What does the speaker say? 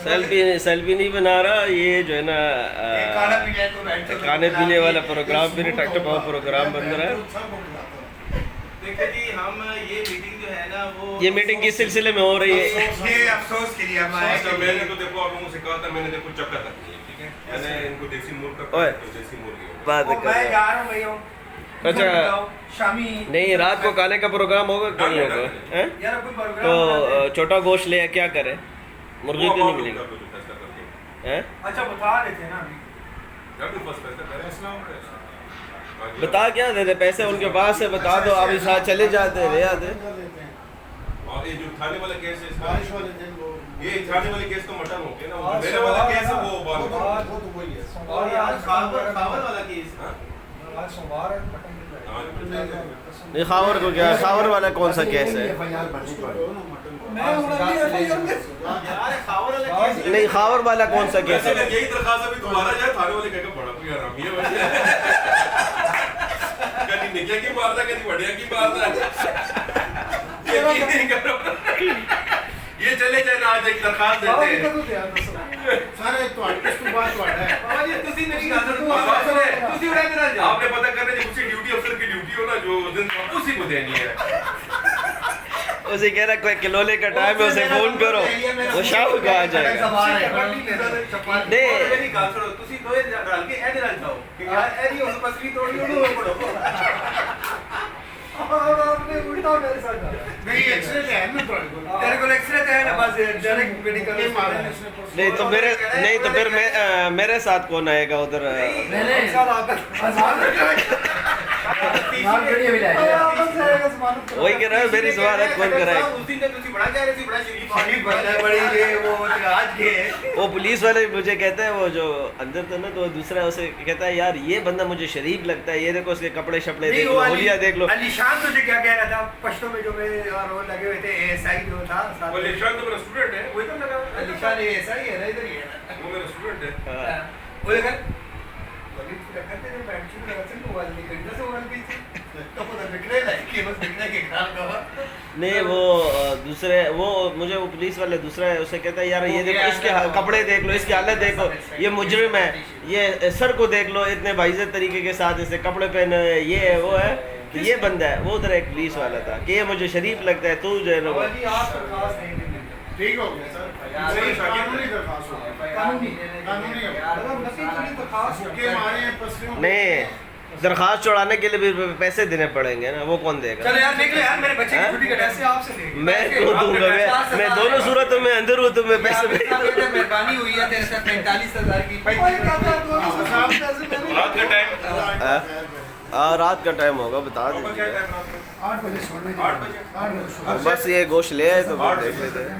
Selfie नहीं बना रहा, ये जो है ना खाने पीने वाला प्रोग्राम भी ट्रैक्टर पावर प्रोग्राम बन रहा है। देखिए जी, हम ये मीटिंग जो है ना वो ये मीटिंग किस सिलसिले में हो रही है? ये अफसोस के लिए हम आए कि मैंने तो देखो आप लोगों से कहा था, मैंने देखो चक्का तक नहीं है, ठीक है, मैंने इनको देसी मुर्गा का देसी मुर्गी बात कर मैं जा रहा हूँ भैया। अच्छा शामी नहीं, रात को खाने का प्रोग्राम होगा कि नहीं होगा? हैं? यार कोई तो प्रोग्राम छोटा गोश्त ले क्या करें, मुर्गी क्यों नहीं मिलेगी? हैं? अच्छा बता देते हैं ना अभी। बता क्या दे दे, पैसे उनके पास है, बता दो, अभी साथ चले जाते ले आते। और ये जो थाने वाला केस है इसका, ये थाने वाले केस तो मटन हो गया ना, मेरे वाला केस है वो बाल वो तो वही है। और यार खावर वाला केस आज सोमवार है, मटन नहीं, खावर को क्या, खावर वाला कौन सा केस है? यार खावर वाला केस नहीं, खावर वाला कौन सा केस है? यही दरखास्त अभी तुम्हारा जाए, थाने वाले कहेगा बड़ा कोई हरामी है भाई, कभी निकले की मारता, कभी बढ़िया की मारता, ये चले जाए ना, आज एक दरखास्त देते हैं सारे तो किस को बात हुआ है बाबा जी ਤੁਸੀਂ ਮੇਰੀ ਗੱਲ ਸੁਣੋ, ਤੁਸੀਂ उड़ा के ना जाओ। आपने पता करने की उसी ड्यूटी अफसर की ड्यूटी हो ना, जो उस दिन उसी को देनी है। उसे कह रहा कोई किलोले का टाइम है, उसे फोन करो, वो शाम को आ जाएगा। नहीं मेरी ਗੱਲ ਸੁਣੋ, ਤੁਸੀਂ ਦੋਏ ਰਲ ਕੇ ਇਹਦੇ ਨਾਲ ਜਾਓ ਕਿ ਯਾਰ ਇਹਦੀ ਹੁਣ ਪਸਲੀ ਤੋੜੀ ਉਹਨੂੰ ਹੋਰ ਪੜੋ। और आपने उल्टा मेरे साथ नहीं एक्सरे है ना तेरे को एक्सरे तो है ना, बस डायरेक्ट मेडिकल नहीं तो फिर मेरे साथ कौन आएगा उधर? मेरे साथ आपका वही कह रहा है, मेरी जमानत कौन कराए? उस दिन तक तुसी बड़ा कह रहे थे, बड़ा शरीफ आदमी बड़ा बड़ी ये वो आज के वो पुलिस वाले मुझे कहते हैं, वो जो अंदर था ना, तो दूसरा उसे कहता है यार ये बंदा मुझे शरीफ लगता है, ये देखो उसके कपड़े शपड़े देख लो, होलिया देख लो। अलीशान तुझे क्या कह रहा था पश्तो में जो मेरे और लगे हुए थे, एएसआई जो था साथ वो अलीशान तो मेरा स्टूडेंट है, वही तो लगा अलीशान एएसआई है ना, इधर ही है वो मेरा स्टूडेंट है। वो लगा पुलिस करते थे बैठ चुके रहते थे, मोबाइल नहीं करते से मोबाइल पीछे तो पता बिखरे लाइक कि बस बिखरे के काम का नहीं वो दूसरे, वो मुझे वो पुलिस वाले दूसरा है, उसे कहता है यार ये देखो इसके कपड़े देख लो, इसकी हालत देखो, ये मुजरिम है, ये सर को देख लो, इतने बाइज्जत तरीके के साथ इसे कपड़े पहने हुए, ये है वो है, तो ये बंदा है। वो उधर एक पुलिस वाला था कि ये मुझे शरीफ लगता है, तू जो है ना ठीक हो गया सर, सही कानूनी दरखास्त हो गया, कानूनी दरखास्त के मारे पसलियों नहीं, दरखास्त चढ़ाने के लिए भी पैसे देने पड़ेंगे ना, वो कौन देगा? चलो यार निकलो यार, मेरे बच्चे की छुट्टी का पैसे आपसे लेंगे। मैं क्यों दूंगा? मैं दोनों सूरतों में अंदर हूँ, तो मैं पैसे मेहरबानी हुई है तेरे साथ 45,000 की। रात का टाइम, रात का टाइम होगा, बता क्या दीजिए। टाइम रात का? 8 बजे छोड़ने 8 बजे। बस ये गोश्त ले आए तो देख लेते हैं।